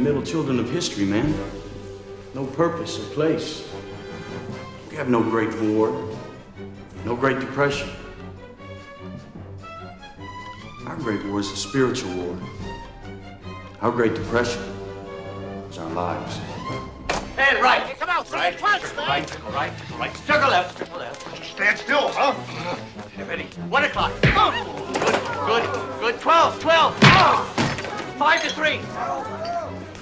middle children of history, man. No purpose or place. We have no Great War, no Great Depression. Our Great War is a spiritual war. Our Great Depression is our lives. Hey, right. Hey, come out. Right. Right. Circle left. Circle left. Stand still, huh? Hey, ready. 1 o'clock. Oh. Good. 12. Oh. 5 to 3.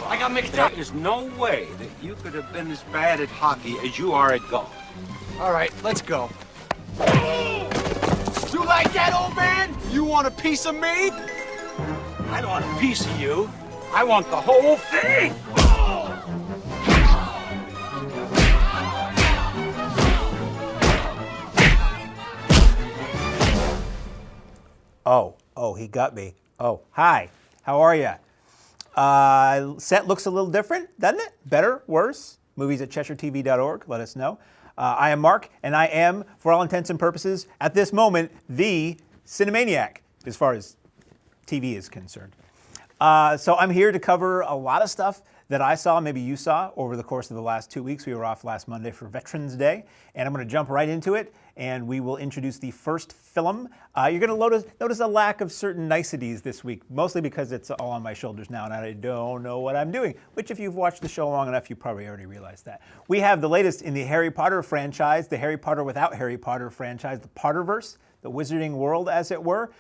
I got mixed up. There is no way that you could have been as bad at hockey as you are at golf. All right, let's go. You like that, old man? You want a piece of me? I don't want a piece of you. I want the whole thing. Oh, he got me. Oh, hi. How are you? Set looks a little different, doesn't it? Better, worse? Movies at CheshireTV.org. Let us know. I am Mark, and I am, for all intents and purposes, at this moment, the Cinemaniac, as far as TV is concerned. So I'm here to cover a lot of stuff that I saw, maybe you saw, over the course of the last 2 weeks. We were off last Monday for Veterans Day, and I'm going to jump right into it, and we will introduce the first film. You're going to notice a lack of certain niceties this week, mostly because it's all on my shoulders now, and I don't know what I'm doing, which if you've watched the show long enough, you probably already realized that. We have the latest in the Harry Potter franchise, the Harry Potter without Harry Potter franchise, the Potterverse, the Wizarding World, as it were.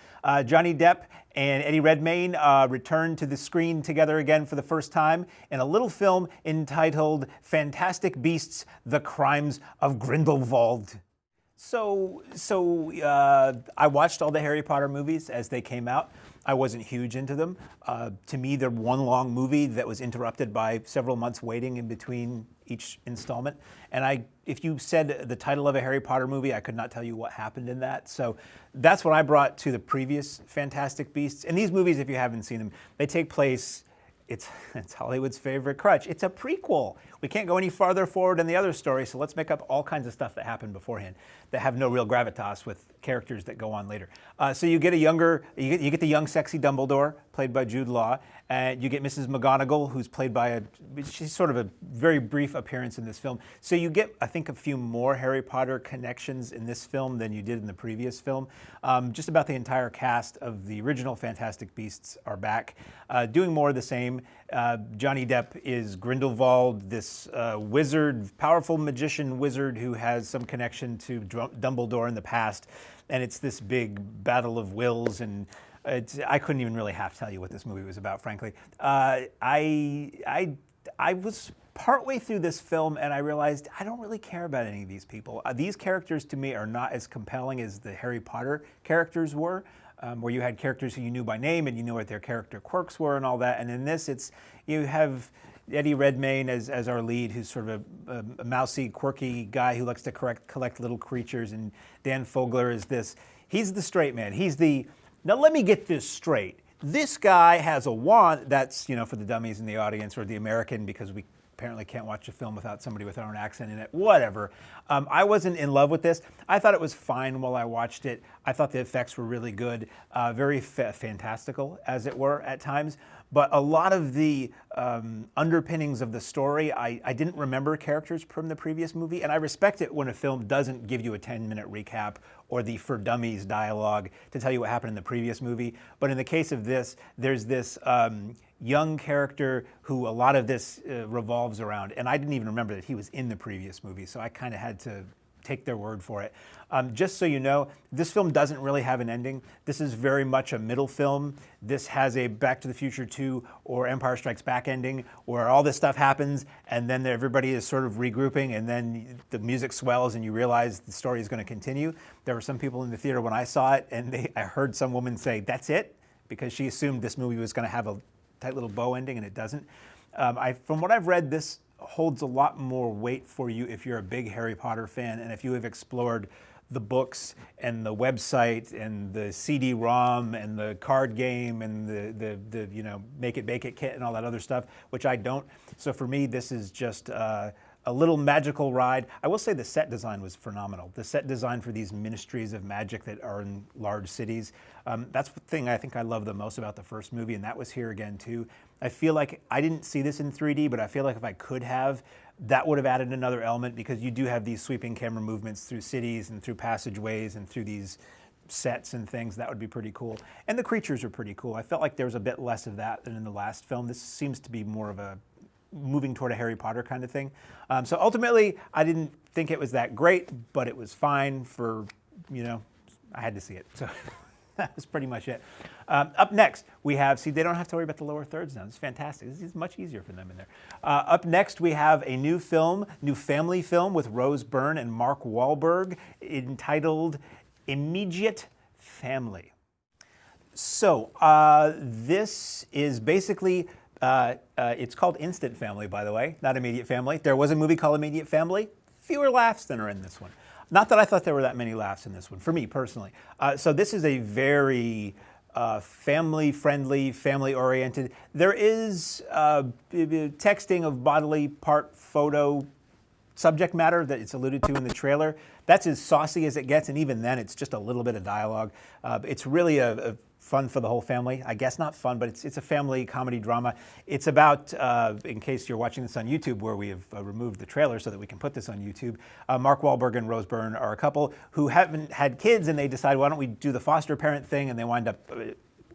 Johnny Depp and Eddie Redmayne returned to the screen together again for the first time in a little film entitled Fantastic Beasts: The Crimes of Grindelwald. So I watched all the Harry Potter movies as they came out. I wasn't huge into them. To me, they're one long movie that was interrupted by several months waiting in between each installment. And if you said the title of a Harry Potter movie, I could not tell you what happened in that. So that's what I brought to the previous Fantastic Beasts. And these movies, if you haven't seen them, they take place, it's Hollywood's favorite crutch. It's a prequel. We can't go any farther forward than the other story, so let's make up all kinds of stuff that happened beforehand that have no real gravitas with characters that go on later. So you get you get the young, sexy Dumbledore, played by Jude Law, and you get Mrs. McGonagall, who's played by she's sort of a very brief appearance in this film. So you get, I think, a few more Harry Potter connections in this film than you did in the previous film. Just about the entire cast of the original Fantastic Beasts are back, doing more of the same. Johnny Depp is Grindelwald, this wizard, powerful magician wizard who has some connection to Dumbledore in the past, and it's this big battle of wills, and I couldn't even really half tell you what this movie was about, frankly. I was partway through this film and I realized I don't really care about any of these people. These characters to me are not as compelling as the Harry Potter characters were, where you had characters who you knew by name and you knew what their character quirks were and all that. And in this, you have Eddie Redmayne as our lead, who's sort of a mousy, quirky guy who likes to collect little creatures, and Dan Fogler is this. He's the straight man. Now let me get this straight. This guy has a wand. That's, for the dummies in the audience, or the American, because we apparently can't watch a film without somebody with their own accent in it. Whatever. I wasn't in love with this. I thought it was fine while I watched it. I thought the effects were really good, very fantastical, as it were, at times. But a lot of the underpinnings of the story, I didn't remember characters from the previous movie, and I respect it when a film doesn't give you a 10-minute recap or the for dummies dialogue to tell you what happened in the previous movie. But in the case of this, there's this young character who a lot of this revolves around, and I didn't even remember that he was in the previous movie, so I kind of had to take their word for it. Just so you know, this film doesn't really have an ending. This is very much a middle film. This has a Back to the Future 2 or Empire Strikes Back ending where all this stuff happens and then everybody is sort of regrouping and then the music swells and you realize the story is going to continue. There were some people in the theater when I saw it and I heard some woman say, "That's it," because she assumed this movie was going to have a tight little bow ending, and it doesn't. From what I've read, this holds a lot more weight for you if you're a big Harry Potter fan and if you have explored the books and the website and the CD-ROM and the card game and the make it bake it kit and all that other stuff, which I don't. So for me, this is just a little magical ride. I will say the set design was phenomenal. The set design for these ministries of magic that are in large cities, that's the thing I think I love the most about the first movie, and that was here again too. I feel like I didn't see this in 3D, but I feel like if I could have, that would have added another element, because you do have these sweeping camera movements through cities and through passageways and through these sets and things. That would be pretty cool. And the creatures are pretty cool. I felt like there was a bit less of that than in the last film. This seems to be more of a moving toward a Harry Potter kind of thing. So ultimately, I didn't think it was that great, but it was fine for, I had to see it. So that was pretty much it. Up next, we have, see, they don't have to worry about the lower thirds now. It's fantastic. This is much easier for them in there. Up next, we have a new family film with Rose Byrne and Mark Wahlberg, entitled Immediate Family. So this is basically, it's called Instant Family, by the way, not Immediate Family. There was a movie called Immediate Family. Fewer laughs than are in this one. Not that I thought there were that many laughs in this one, for me personally. So this is a very family-friendly, family-oriented. There is texting of bodily part photo subject matter that it's alluded to in the trailer. That's as saucy as it gets, and even then it's just a little bit of dialogue. It's really a fun for the whole family. I guess not fun, but it's a family comedy drama. It's about, in case you're watching this on YouTube, where we have removed the trailer so that we can put this on YouTube, Mark Wahlberg and Rose Byrne are a couple who haven't had kids, and they decide, why don't we do the foster parent thing, and they wind up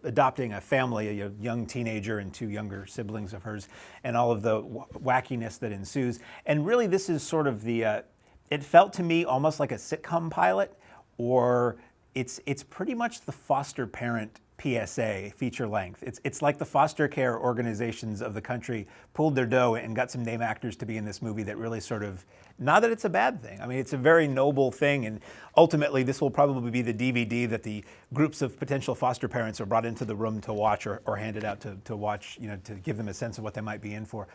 adopting a family, a young teenager and two younger siblings of hers, and all of the wackiness that ensues. And really, this is sort of the, it felt to me almost like a sitcom pilot, or it's pretty much the foster parent PSA feature length. It's like the foster care organizations of the country pulled their dough and got some name actors to be in this movie that really sort of, not that it's a bad thing. I mean, it's a very noble thing, and ultimately this will probably be the DVD that the groups of potential foster parents are brought into the room to watch, or handed out to watch, to give them a sense of what they might be in for.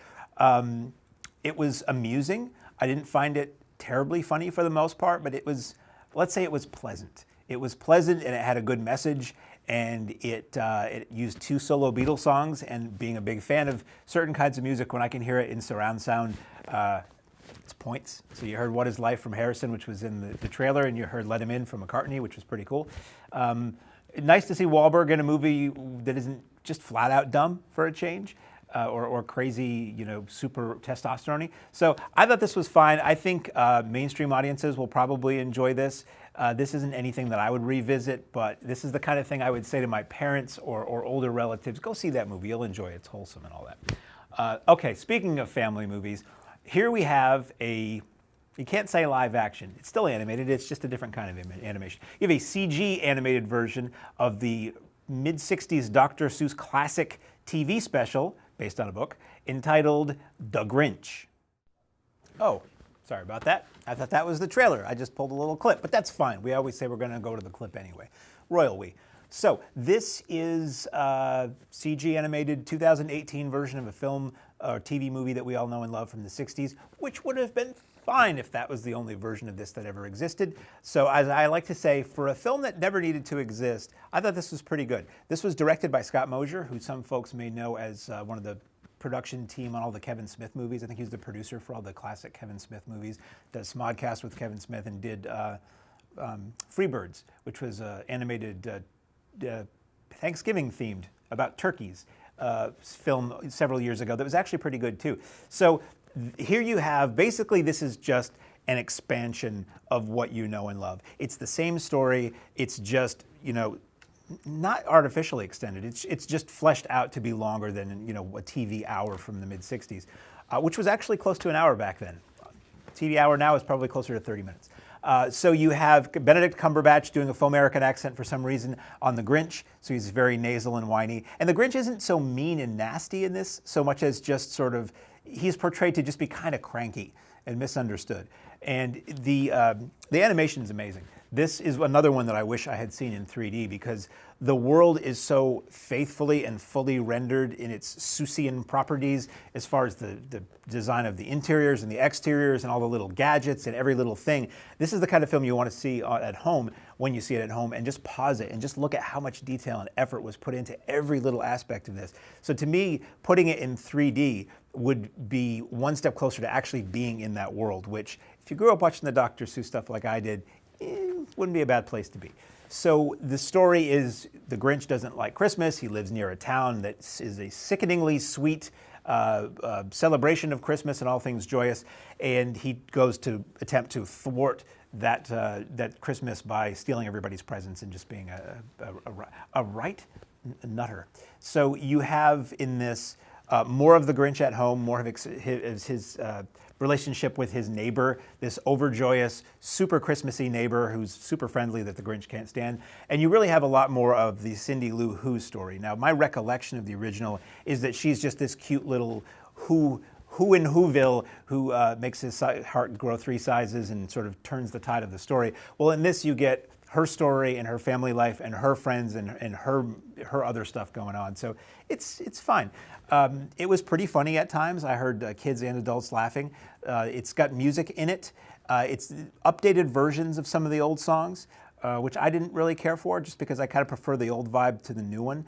It was amusing. I didn't find it terribly funny for the most part, but it was, let's say it was pleasant. It was pleasant, and it had a good message, and it used 2 solo Beatles songs, and being a big fan of certain kinds of music, when I can hear it in surround sound, it's points. So you heard What Is Life from Harrison, which was in the trailer, and you heard Let Him In from McCartney, which was pretty cool. Nice to see Wahlberg in a movie that isn't just flat out dumb for a change. Or crazy, super testosterone-y. So I thought this was fine. I think mainstream audiences will probably enjoy this. This isn't anything that I would revisit, but this is the kind of thing I would say to my parents or older relatives, go see that movie, you'll enjoy it, it's wholesome and all that. Okay, speaking of family movies, here we have you can't say live action, it's still animated, it's just a different kind of animation. You have a CG animated version of the mid-60s Dr. Seuss classic TV special, based on a book, entitled The Grinch. Oh, sorry about that. I thought that was the trailer. I just pulled a little clip, but that's fine. We always say we're going to go to the clip anyway. Royal we. So this is a CG animated 2018 version of a film or TV movie that we all know and love from the 60s, which would have been fine if that was the only version of this that ever existed. So as I like to say, for a film that never needed to exist, I thought this was pretty good. This was directed by Scott Mosier, who some folks may know as one of the production team on all the Kevin Smith movies. I think he's the producer for all the classic Kevin Smith movies, does Smodcast with Kevin Smith, and did Freebirds, which was animated Thanksgiving themed about turkeys film several years ago that was actually pretty good too. So here you have, basically this is just an expansion of what you know and love. It's the same story, it's just, not artificially extended, it's just fleshed out to be longer than, a TV hour from the mid-60s, which was actually close to an hour back then. TV hour now is probably closer to 30 minutes. So you have Benedict Cumberbatch doing a faux American accent for some reason on the Grinch, so he's very nasal and whiny. And the Grinch isn't so mean and nasty in this, so much as just sort of, he's portrayed to just be kind of cranky and misunderstood. And the animation is amazing. This is another one that I wish I had seen in 3D because the world is so faithfully and fully rendered in its Seussian properties as far as the design of the interiors and the exteriors and all the little gadgets and every little thing. This is the kind of film you want to see at home when you see it at home, and just pause it and just look at how much detail and effort was put into every little aspect of this. So to me, putting it in 3D would be one step closer to actually being in that world, which if you grew up watching the Dr. Seuss stuff like I did, wouldn't be a bad place to be. So the story is the Grinch doesn't like Christmas. He lives near a town that is a sickeningly sweet celebration of Christmas and all things joyous, and he goes to attempt to thwart that Christmas by stealing everybody's presents and just being a right nutter. So you have in this more of the Grinch at home, more of his relationship with his neighbor, this overjoyous, super Christmassy neighbor who's super friendly that the Grinch can't stand. And you really have a lot more of the Cindy Lou Who story. Now, my recollection of the original is that she's just this cute little who in Whoville who makes his heart grow 3 sizes and sort of turns the tide of the story. Well, in this you get her story and her family life and her friends and her other stuff going on. So it's fine. It was pretty funny at times. I heard kids and adults laughing. It's got music in it. It's updated versions of some of the old songs, which I didn't really care for just because I kind of prefer the old vibe to the new one.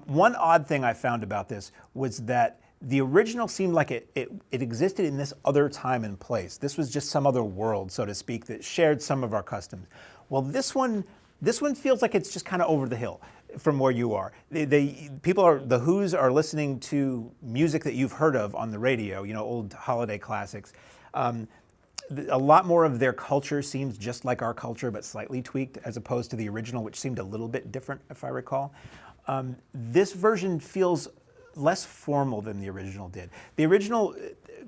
One odd thing I found about this was that the original seemed like it existed in this other time and place. This was just some other world, so to speak, that shared some of our customs. Well, this one feels like it's just kind of over the hill from where you are. The Who's are listening to music that you've heard of on the radio, old holiday classics. A lot more of their culture seems just like our culture, but slightly tweaked, as opposed to the original, which seemed a little bit different, if I recall. This version feels less formal than the original did. The original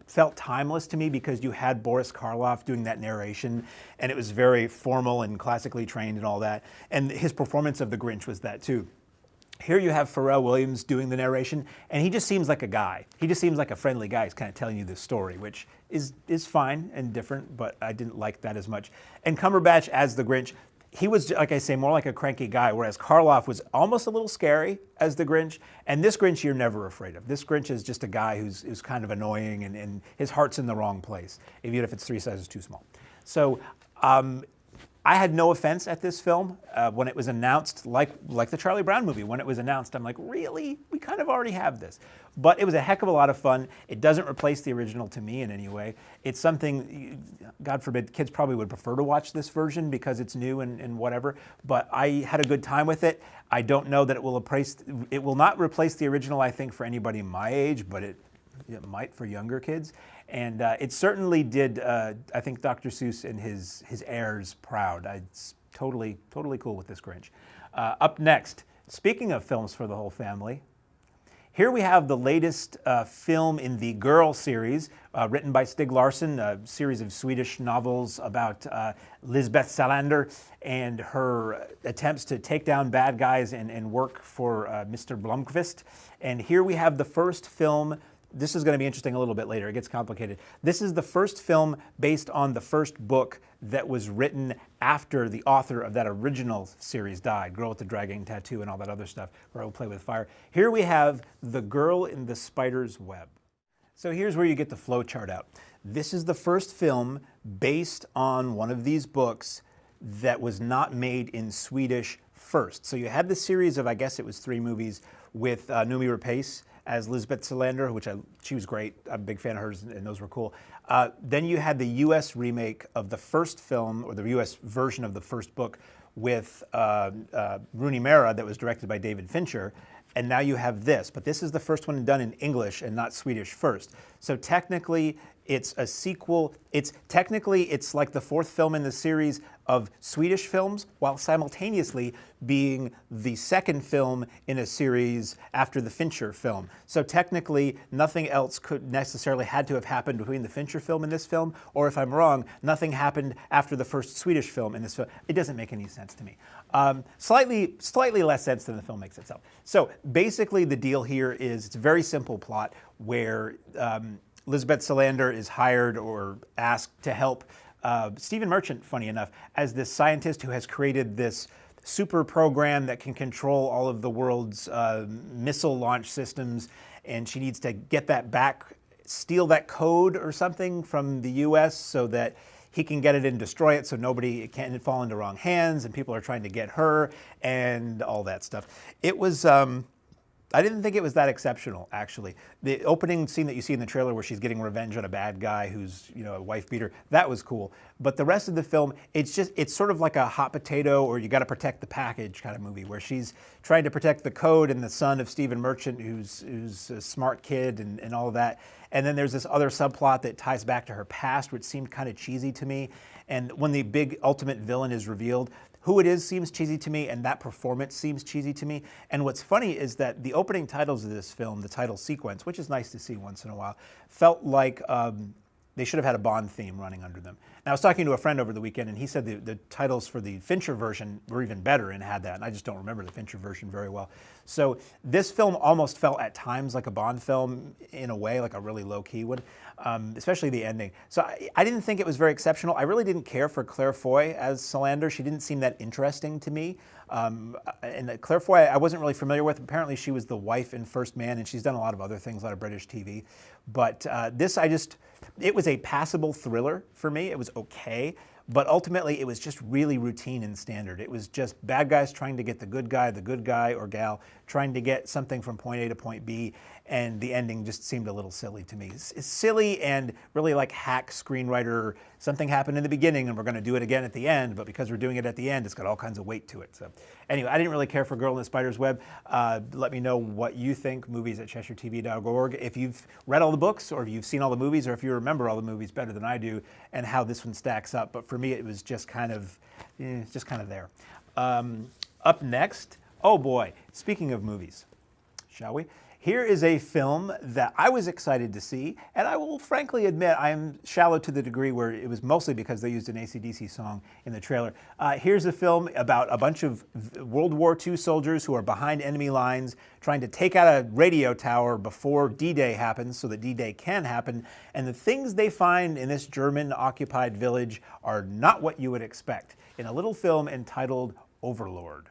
felt timeless to me because you had Boris Karloff doing that narration, and it was very formal and classically trained and all that. And his performance of the Grinch was that too. Here you have Pharrell Williams doing the narration, and he just seems like a guy. He just seems like a friendly guy. He's kind of telling you this story, which is fine and different, but I didn't like that as much. And Cumberbatch as the Grinch, he was, like I say, more like a cranky guy, whereas Karloff was almost a little scary as the Grinch. And this Grinch you're never afraid of. This Grinch is just a guy who's kind of annoying and his heart's in the wrong place, even if it's 3 sizes too small. So I had no offense at this film when it was announced, like the Charlie Brown movie. When it was announced, I'm like, really? We kind of already have this. But it was a heck of a lot of fun. It doesn't replace the original to me in any way. It's something, God forbid, kids probably would prefer to watch this version because it's new and whatever. But I had a good time with it. I don't know that it will not replace the original, I think, for anybody my age, but it might for younger kids. And it certainly did, I think, Dr. Seuss and his heirs proud. It's totally cool with this Grinch. Up next, speaking of films for the whole family, here we have the latest film in the Girl series, written by Stig Larsson, a series of Swedish novels about Lisbeth Salander and her attempts to take down bad guys and work for Mr. Blomqvist. And here we have the first film. This is going to be interesting a little bit later. It gets complicated. This is the first film based on the first book that was written after the author of that original series died, Girl with the Dragon Tattoo and all that other stuff, Girl Who Play with Fire. Here we have The Girl in the Spider's Web. So here's where you get the flow chart out. This is the first film based on one of these books that was not made in Swedish first. So you had the series of, I guess it was 3 movies with Noomi Rapace as Lisbeth Salander, which she was great. I'm a big fan of hers, and those were cool. Then you had the U.S. remake of the first film, or the U.S. version of the first book, with Rooney Mara that was directed by David Fincher. And now you have this, but this is the first one done in English and not Swedish first. So technically, it's a sequel. It's like the 4th film in the series of Swedish films, while simultaneously being the 2nd film in a series after the Fincher film. So technically, nothing else could necessarily had to have happened between the Fincher film and this film, or if I'm wrong, nothing happened after the first Swedish film in this film. It doesn't make any sense to me. Slightly less sense than the film makes itself. So basically, the deal here is it's a very simple plot where Lisbeth Salander is hired or asked to help Stephen Merchant, funny enough, as this scientist who has created this super program that can control all of the world's missile launch systems, and she needs to get that back, steal that code or something from the US so that he can get it and destroy it so nobody can't fall into wrong hands, and people are trying to get her and all that stuff. It was, I didn't think it was that exceptional, actually. The opening scene that you see in the trailer where she's getting revenge on a bad guy who's, a wife beater, that was cool. But the rest of the film, it's sort of like a hot potato or you gotta protect the package kind of movie where she's trying to protect the code and the son of Stephen Merchant who's a smart kid and all of that. And then there's this other subplot that ties back to her past, which seemed kind of cheesy to me. And when the big ultimate villain is revealed, who it is seems cheesy to me, and that performance seems cheesy to me. And what's funny is that the opening titles of this film, the title sequence, which is nice to see once in a while, felt like they should have had a Bond theme running under them. And I was talking to a friend over the weekend, and he said the titles for the Fincher version were even better and had that, and I just don't remember the Fincher version very well. So this film almost felt at times like a Bond film in a way, like a really low-key one, especially the ending. So I didn't think it was very exceptional. I really didn't care for Claire Foy as Solander. She didn't seem that interesting to me. And Claire Foy I wasn't really familiar with. Apparently she was the wife in First Man, and she's done a lot of other things, a lot of British TV. But this, it was a passable thriller for me. It was okay, but ultimately it was just really routine and standard. It was just bad guys trying to get the good guy or gal trying to get something from point A to point B, and the ending just seemed a little silly to me. It's silly and really like hack screenwriter, something happened in the beginning and we're gonna do it again at the end, but because we're doing it at the end, it's got all kinds of weight to it. So anyway, I didn't really care for Girl in the Spider's Web. Let me know what you think, movies@CheshireTV.org. If you've read all the books, or if you've seen all the movies, or if you remember all the movies better than I do, and how this one stacks up. But for me, it was just kind of there. Up next, oh boy, speaking of movies, shall we? Here is a film that I was excited to see, and I will frankly admit I am shallow to the degree where it was mostly because they used an AC/DC song in the trailer. Here's a film about a bunch of World War II soldiers who are behind enemy lines trying to take out a radio tower before D-Day happens so that D-Day can happen, and the things they find in this German-occupied village are not what you would expect in a little film entitled Overlord.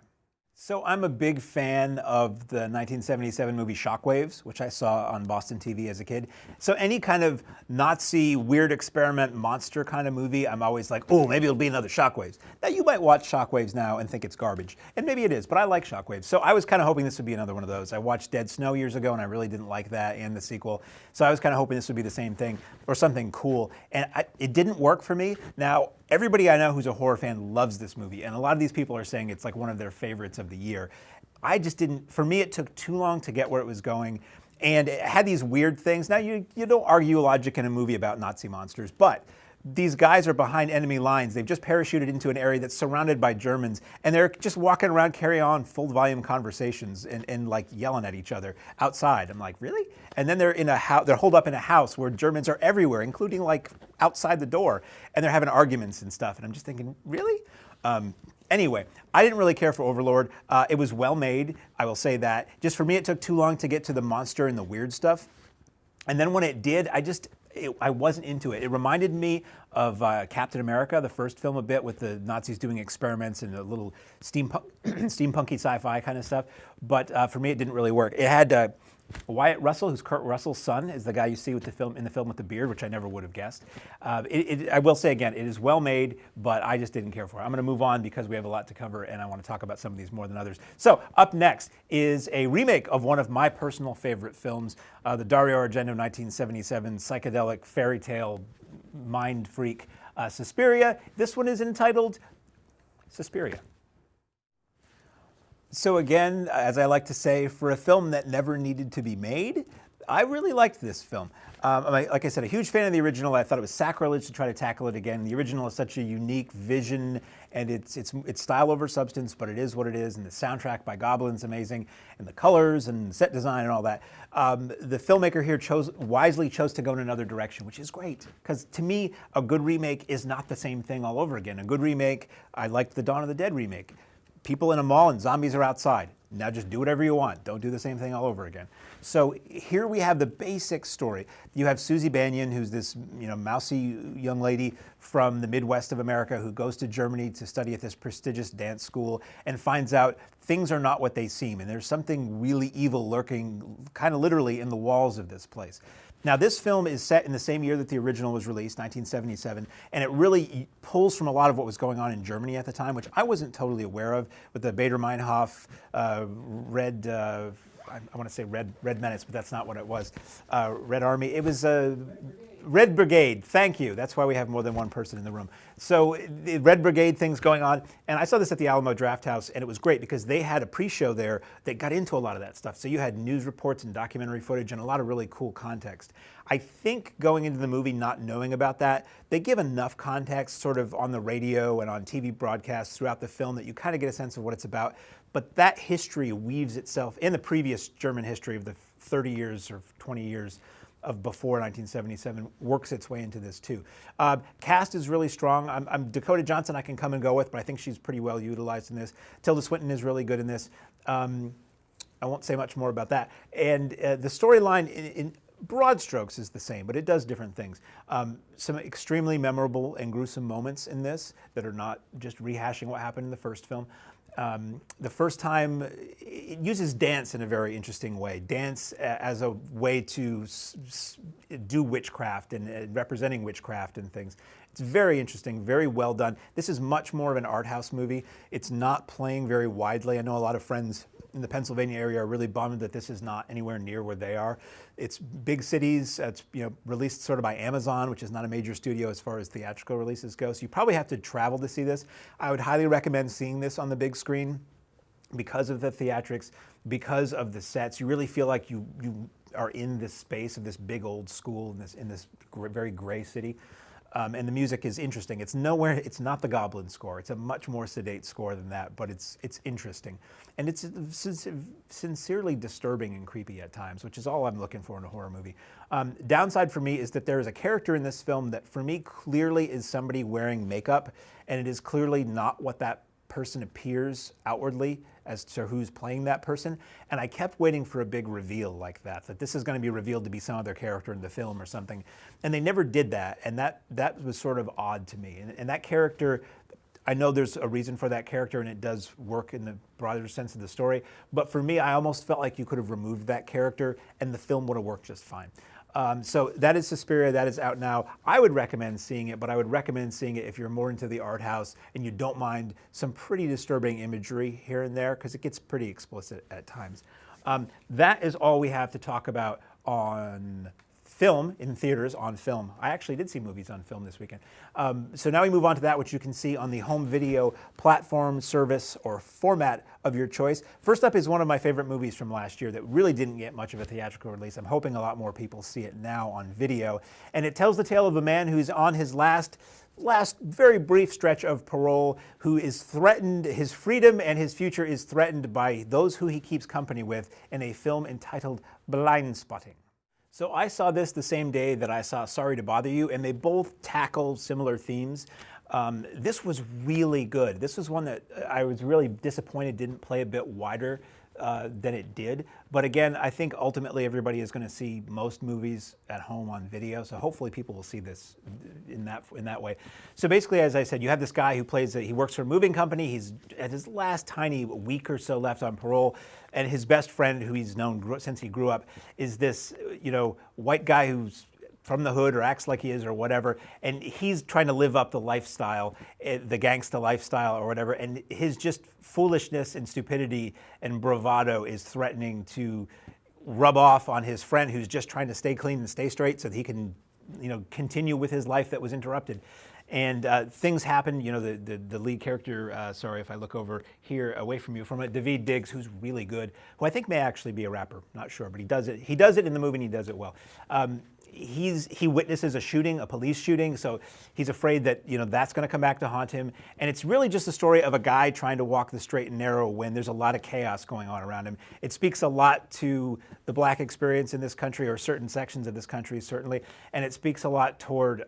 So I'm a big fan of the 1977 movie Shockwaves, which I saw on Boston TV as a kid. So any kind of Nazi weird experiment monster kind of movie, I'm always like, oh, maybe it'll be another Shockwaves. Now you might watch Shockwaves now and think it's garbage, and maybe it is, but I like Shockwaves. So I was kind of hoping this would be another one of those. I watched Dead Snow years ago and I really didn't like that and the sequel. So I was kind of hoping this would be the same thing or something cool. And it didn't work for me. Now, everybody I know who's a horror fan loves this movie, and a lot of these people are saying it's like one of their favorites of the year. I just didn't, for me it took too long to get where it was going, and it had these weird things. Now you don't argue logic in a movie about Nazi monsters, but these guys are behind enemy lines. They've just parachuted into an area that's surrounded by Germans, and they're just walking around carrying on full volume conversations and like yelling at each other outside. I'm like, really? And then they're in a house, they're holed up in a house where Germans are everywhere, including like outside the door, and they're having arguments and stuff. And I'm just thinking, really? Anyway, I didn't really care for Overlord. It was well made, I will say that. Just for me, it took too long to get to the monster and the weird stuff. And then when it did, I wasn't into it. It reminded me of Captain America, the first film, a bit, with the Nazis doing experiments and a little steampunky sci-fi kind of stuff. But for me, it didn't really work. It had Wyatt Russell, who's Kurt Russell's son, is the guy you see with in the film with the beard, which I never would have guessed. I will say again, it is well made, but I just didn't care for it. I'm going to move on because we have a lot to cover, and I want to talk about some of these more than others. So up next is a remake of one of my personal favorite films, the Dario Argento 1977 psychedelic fairy tale mind freak Suspiria. This one is entitled Suspiria. So again, as I like to say, for a film that never needed to be made, I really liked this film. Like I said, a huge fan of the original. I thought it was sacrilege to try to tackle it again. The original is such a unique vision, and it's style over substance, but it is what it is. And the soundtrack by Goblin's amazing, and the colors and set design and all that. The filmmaker here wisely chose to go in another direction, which is great. Because to me, a good remake is not the same thing all over again. A good remake, I liked the Dawn of the Dead remake. People in a mall and zombies are outside. Now just do whatever you want. Don't do the same thing all over again. So here we have the basic story. You have Susie Banyan, who's this mousy young lady from the Midwest of America who goes to Germany to study at this prestigious dance school and finds out things are not what they seem, and there's something really evil lurking kind of literally in the walls of this place. Now, this film is set in the same year that the original was released, 1977, and it really pulls from a lot of what was going on in Germany at the time, which I wasn't totally aware of, with the Baader-Meinhof Red, I want to say Red Menace, but that's not what it was, Red Army. It was Red Brigade, thank you. That's why we have more than one person in the room. So the Red Brigade thing's going on, and I saw this at the Alamo Drafthouse, and it was great because they had a pre-show there that got into a lot of that stuff. So you had news reports and documentary footage and a lot of really cool context. I think going into the movie not knowing about that, they give enough context sort of on the radio and on TV broadcasts throughout the film that you kind of get a sense of what it's about. But that history weaves itself in the previous German history of the 30 years or 20 years of before 1977 works its way into this too. Cast is really strong. I'm Dakota Johnson I can come and go with, but I think she's pretty well utilized in this. Tilda Swinton is really good in this. I won't say much more about that. And the storyline in broad strokes is the same, but it does different things. Some extremely memorable and gruesome moments in this that are not just rehashing what happened in the first film. The first time, it uses dance in a very interesting way. Dance as a way to do witchcraft and representing witchcraft and things. It's very interesting, very well done. This is much more of an art house movie. It's not playing very widely. I know a lot of friends in the Pennsylvania area are really bummed that this is not anywhere near where they are. It's big cities. It's released sort of by Amazon, which is not a major studio as far as theatrical releases go. So you probably have to travel to see this. I would highly recommend seeing this on the big screen because of the theatrics, because of the sets. You really feel like you are in this space of this big old school in this very gray city. And the music is interesting. It's not the Goblin score. It's a much more sedate score than that, but it's interesting. And it's sincerely disturbing and creepy at times, which is all I'm looking for in a horror movie. Downside for me is that there is a character in this film that for me clearly is somebody wearing makeup, and it is clearly not what that person appears outwardly as to who's playing that person. And I kept waiting for a big reveal like that this is going to be revealed to be some other character in the film or something. And they never did that. And that was sort of odd to me. And that character, I know there's a reason for that character and it does work in the broader sense of the story. But for me, I almost felt like you could have removed that character and the film would have worked just fine. So that is Suspiria, that is out now. I would recommend seeing it, but I would recommend seeing it if you're more into the art house and you don't mind some pretty disturbing imagery here and there, because it gets pretty explicit at times. That is all we have to talk about on film, in theaters on film. I actually did see movies on film this weekend. So now we move on to that which you can see on the home video platform, service, or format of your choice. First up is one of my favorite movies from last year that really didn't get much of a theatrical release. I'm hoping a lot more people see it now on video. And it tells the tale of a man who's on his last very brief stretch of parole, who is threatened, his freedom and his future is threatened by those who he keeps company with in a film entitled Blindspotting. So I saw this the same day that I saw Sorry to Bother You, and they both tackle similar themes. This was really good. This was one that I was really disappointed didn't play a bit wider than it did. But again, I think ultimately everybody is going to see most movies at home on video, so hopefully people will see this in that way. So basically, as I said, you have this guy who he works for a moving company. He's at his last tiny week or so left on parole, and his best friend, who he's known since he grew up, is this white guy who's from the hood or acts like he is or whatever, and he's trying to live up the lifestyle, the gangsta lifestyle or whatever, and his just foolishness and stupidity and bravado is threatening to rub off on his friend who's just trying to stay clean and stay straight so that he can continue with his life that was interrupted. And things happen, the lead character, sorry if I look over here away from you, from Daveed Diggs, who's really good, who I think may actually be a rapper, not sure, but he does it in the movie and he does it well. He witnesses a police shooting, so he's afraid that that's going to come back to haunt him. And it's really just a story of a guy trying to walk the straight and narrow when there's a lot of chaos going on around him. It speaks a lot to the black experience in this country, or certain sections of this country certainly, and it speaks a lot toward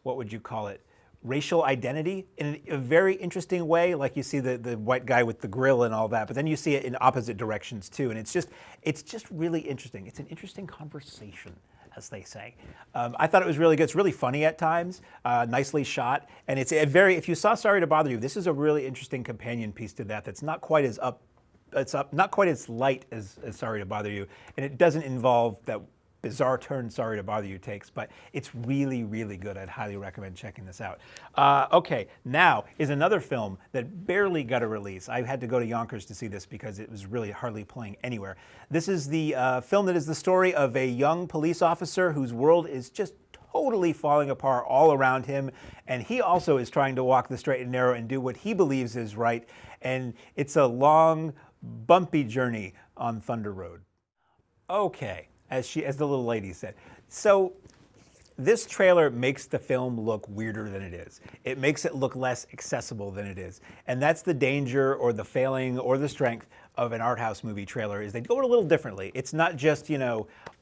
what would you call it? racial identity in a very interesting way. Like you see the white guy with the grill and all that, but then you see it in opposite directions too. And it's just really interesting. It's an interesting conversation, as they say. I thought it was really good. It's really funny at times, nicely shot, and it's a very. If you saw Sorry to Bother You, this is a really interesting companion piece to that. That's not quite as not quite as light as Sorry to Bother You, and it doesn't involve that bizarre turn Sorry to Bother You takes, but it's really, really good. I'd highly recommend checking this out. Okay, now is another film that barely got a release. I had to go to Yonkers to see this because it was really hardly playing anywhere. This is the film that is the story of a young police officer whose world is just totally falling apart all around him, and he also is trying to walk the straight and narrow and do what he believes is right, and it's a long, bumpy journey on Thunder Road. Okay. As the little lady said. So this trailer makes the film look weirder than it is. It makes it look less accessible than it is. And that's the danger or the failing or the strength of an art house movie trailer, is they do it a little differently. It's not just,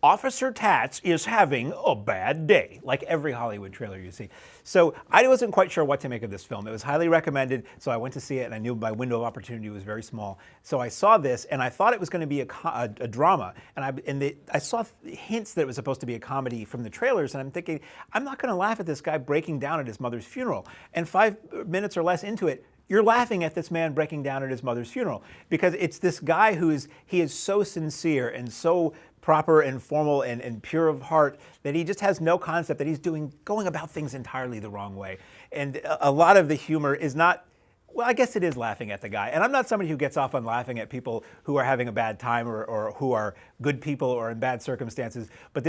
Officer Tats is having a bad day, like every Hollywood trailer you see. So I wasn't quite sure what to make of this film. It was highly recommended, so I went to see it, and I knew my window of opportunity was very small. So I saw this, and I thought it was going to be a drama, and I saw hints that it was supposed to be a comedy from the trailers, and I'm thinking, I'm not going to laugh at this guy breaking down at his mother's funeral. And 5 minutes or less into it, you're laughing at this man breaking down at his mother's funeral, because it's this guy he is so sincere and so proper and formal and pure of heart that he just has no concept that he's going about things entirely the wrong way. And a lot of the humor is not, well, I guess it is laughing at the guy. And I'm not somebody who gets off on laughing at people who are having a bad time or who are good people or in bad circumstances. But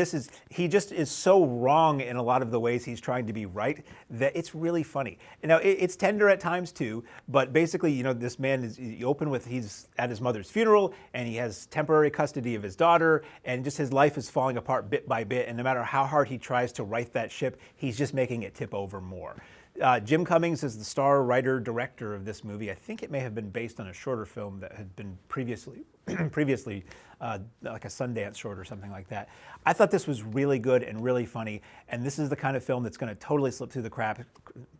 he just is so wrong in a lot of the ways he's trying to be right that it's really funny. Now, it's tender at times too, but basically, this man you open with, he's at his mother's funeral and he has temporary custody of his daughter, and just his life is falling apart bit by bit. And no matter how hard he tries to right that ship, he's just making it tip over more. Jim Cummings is the star writer director of this movie. I think it may have been based on a shorter film that had been previously like a Sundance short or something like that. I thought this was really good and really funny, and this is the kind of film that's going to totally slip through the cracks.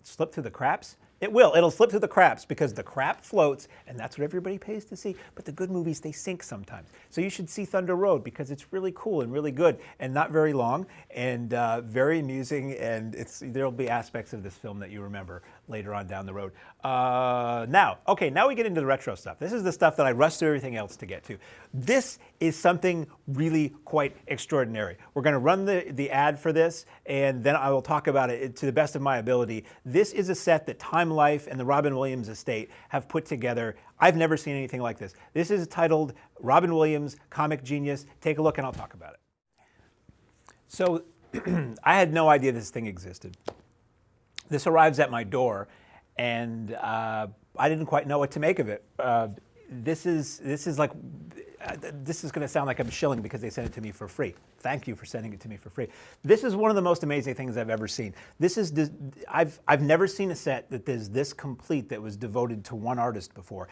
Slip through the cracks? It will. It'll slip through the cracks because the crap floats, and that's what everybody pays to see. But the good movies, they sink sometimes. So you should see Thunder Road because it's really cool and really good and not very long and very amusing. And there'll be aspects of this film that you remember later on down the road. Now we get into the retro stuff. This is the stuff that I rushed through everything else to get to. This is something really quite extraordinary. We're going to run the ad for this, and then I will talk about it to the best of my ability. This is a set that Time Life and the Robin Williams estate have put together. I've never seen anything like this. This is titled Robin Williams Comic Genius. Take a look and I'll talk about it. So I had no idea this thing existed. This arrives at my door, and I didn't quite know what to make of it. This is going to sound like I'm shilling because they sent it to me for free. Thank you for sending it to me for free. This is one of the most amazing things I've ever seen. I've never seen a set that is this complete that was devoted to one artist before.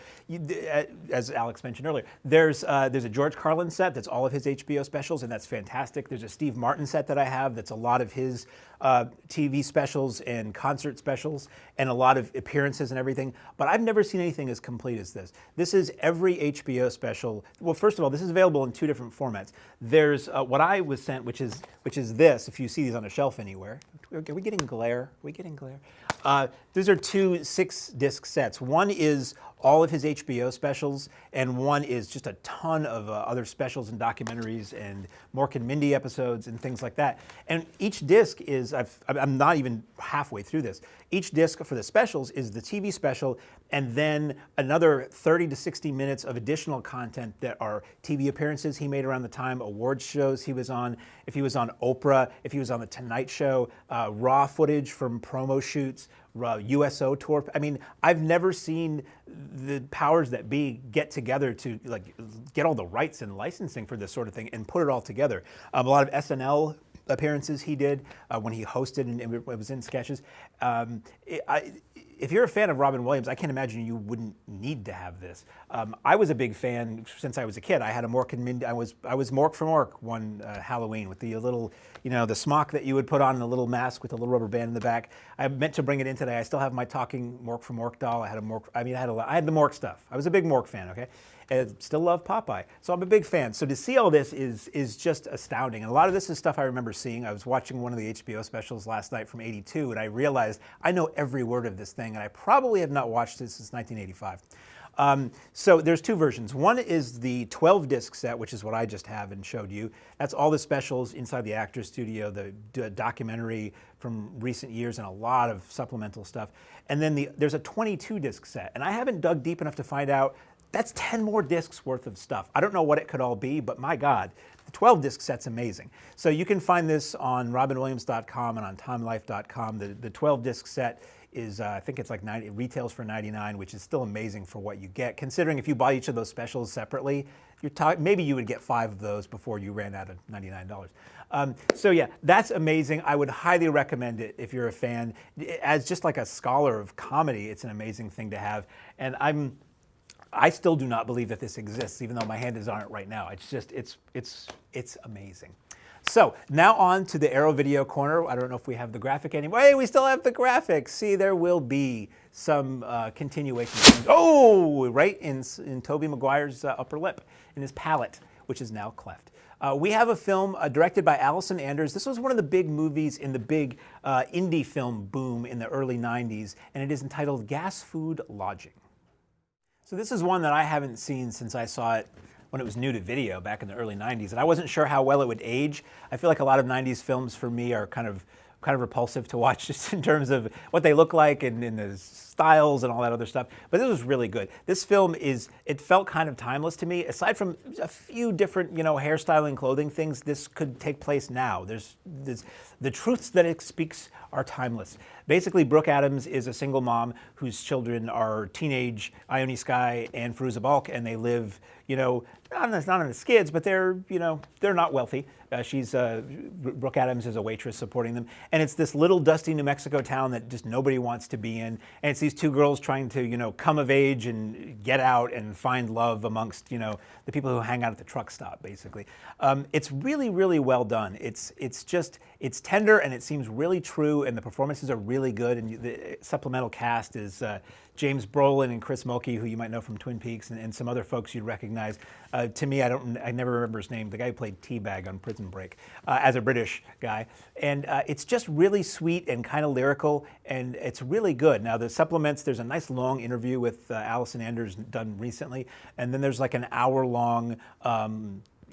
As Alex mentioned earlier, there's a George Carlin set that's all of his HBO specials, and that's fantastic. There's a Steve Martin set that I have that's a lot of his TV specials and concert specials and a lot of appearances and everything. But I've never seen anything as complete as this. This is every HBO special. Well, first of all, this is available in 2 different formats. There's what I was sent, which is this. If you see these on a shelf anywhere, are we getting glare? Are we getting glare? These are 2 6-disc sets. One is all of his HBO specials, and one is just a ton of other specials and documentaries and Mork and Mindy episodes and things like that. And each disc is, I'm not even halfway through this. Each disc for the specials is the TV special, and then another 30 to 60 minutes of additional content that are TV appearances he made around the time, awards shows he was on, if he was on Oprah, if he was on The Tonight Show, raw footage from promo shoots, USO tour. I mean, I've never seen the powers that be get together to get all the rights and licensing for this sort of thing and put it all together. A lot of SNL appearances he did when he hosted and it was in sketches. if you're a fan of Robin Williams, I can't imagine you wouldn't need to have this. I was a big fan since I was a kid. I had a Mork and Mindy. I was Mork for Mork one Halloween with the little, the smock that you would put on and a little mask with a little rubber band in the back. I meant to bring it in today. I still have my talking Mork for Mork doll. I had I had the Mork stuff. I was a big Mork fan. Okay. And still love Popeye. So I'm a big fan. So to see all this is just astounding. And a lot of this is stuff I remember seeing. I was watching one of the HBO specials last night from '82, and I realized I know every word of this thing, and I probably have not watched this since 1985. So there's two versions. One is the 12-disc set, which is what I just have and showed you. That's all the specials inside the Actors Studio, the documentary from recent years, and a lot of supplemental stuff. And then there's a 22-disc set, and I haven't dug deep enough to find out. That's 10 more discs worth of stuff. I don't know what it could all be, but my God, the 12-disc set's amazing. So you can find this on robinwilliams.com and on timelife.com. The 12-disc set is, I think it's like it retails for $99, which is still amazing for what you get. Considering if you buy each of those specials separately, maybe you would get 5 of those before you ran out of $99. So yeah, that's amazing. I would highly recommend it if you're a fan. As just like a scholar of comedy, it's an amazing thing to have. And I still do not believe that this exists, even though my hand is on it right now. It's just, it's amazing. So now on to the Arrow Video Corner. I don't know if we have the graphic anymore. Hey, we still have the graphic. See, there will be some continuation. Oh, right in Tobey Maguire's upper lip, in his palate, which is now cleft. We have a film directed by Allison Anders. This was one of the big movies in the big indie film boom in the early 90s, and it is entitled Gas Food Lodging. So this is one that I haven't seen since I saw it when it was new to video back in the early 90s, and I wasn't sure how well it would age. I feel like a lot of 90s films for me are kind of repulsive to watch just in terms of what they look like and in the styles and all that other stuff. But this was really good. This film it felt kind of timeless to me. Aside from a few different, hairstyling, clothing things, this could take place now. There's the truths that it speaks are timeless. Basically, Brooke Adams is a single mom whose children are teenage Ione Skye and Fairuza Balk, and they live, not in the skids, but they're not wealthy. Brooke Adams is a waitress supporting them, and it's this little dusty New Mexico town that just nobody wants to be in, and it's these two girls trying to, come of age and get out and find love amongst, the people who hang out at the truck stop, basically. It's really, really well done. It's tender, and it seems really true, and the performances are really good, and the supplemental cast is James Brolin and Chris Mulkey, who you might know from Twin Peaks, and some other folks you'd recognize. To me, I never remember his name, the guy who played T-Bag on Prison Break, as a British guy. And it's just really sweet and kind of lyrical, and it's really good. Now, the supplements, there's a nice long interview with Allison Anders done recently, and then there's like an hour-long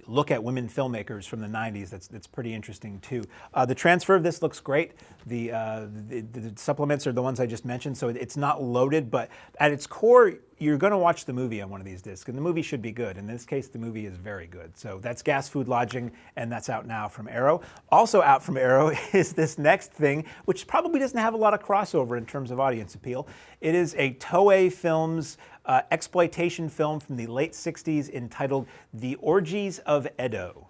look at women filmmakers from the 90s. That's pretty interesting too. The transfer of this looks great. The supplements are the ones I just mentioned, so it's not loaded, but at its core, you're going to watch the movie on one of these discs, and the movie should be good. In this case, the movie is very good. So that's Gas Food Lodging, and that's out now from Arrow. Also out from Arrow is this next thing, which probably doesn't have a lot of crossover in terms of audience appeal. It is a Toei Films exploitation film from the late 60s entitled The Orgies of Edo.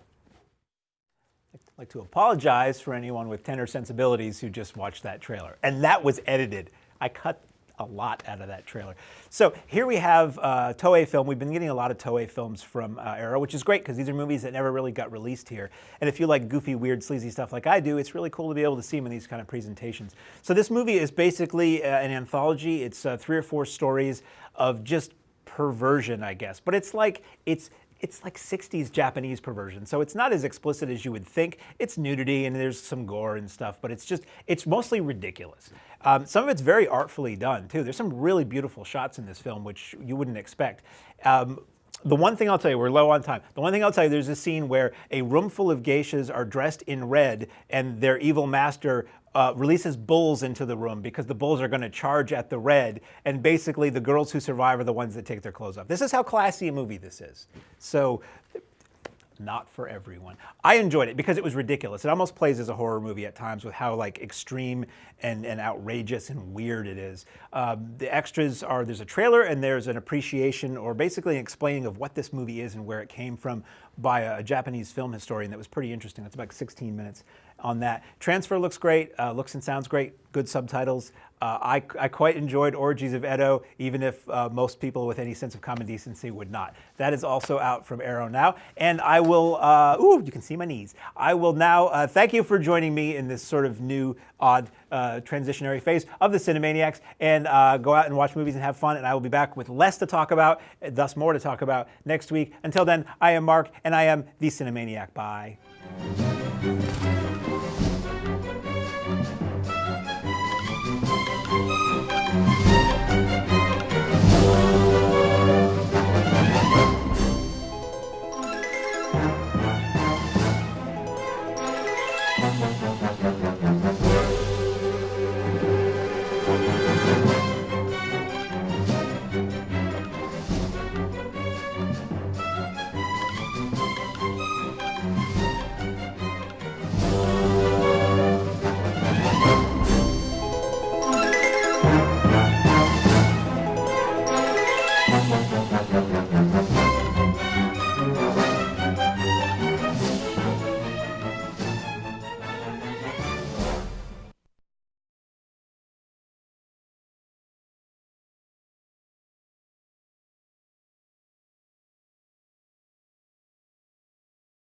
I'd like to apologize for anyone with tender sensibilities who just watched that trailer. And that was edited. I cut a lot out of that trailer. So here we have Toei film. We've been getting a lot of Toei films from Arrow, which is great because these are movies that never really got released here. And if you like goofy, weird, sleazy stuff like I do, it's really cool to be able to see them in these kind of presentations. So this movie is basically an anthology. It's 3 or 4 stories of just perversion, I guess. But it's like 60s Japanese perversion. So it's not as explicit as you would think. It's nudity and there's some gore and stuff, but it's mostly ridiculous. Some of it's very artfully done too. There's some really beautiful shots in this film, which you wouldn't expect. The one thing I'll tell you, we're low on time. The one thing I'll tell you, there's a scene where a room full of geishas are dressed in red and their evil master releases bulls into the room because the bulls are going to charge at the red, and basically the girls who survive are the ones that take their clothes off. This is how classy a movie this is. So, not for everyone. I enjoyed it because it was ridiculous. It almost plays as a horror movie at times with how like extreme and outrageous and weird it is. The extras are, there's a trailer and there's an appreciation or basically an explaining of what this movie is and where it came from by a Japanese film historian that was pretty interesting. That's about 16 minutes on that. Transfer looks great, looks and sounds great, good subtitles. I quite enjoyed Orgies of Edo, even if most people with any sense of common decency would not. That is also out from Arrow now. And I will, you can see my knees. I will now thank you for joining me in this sort of new, odd, transitionary phase of the Cinemaniacs, and go out and watch movies and have fun. And I will be back with less to talk about, thus more to talk about next week. Until then, I am Mark, and I am the Cinemaniac. Bye.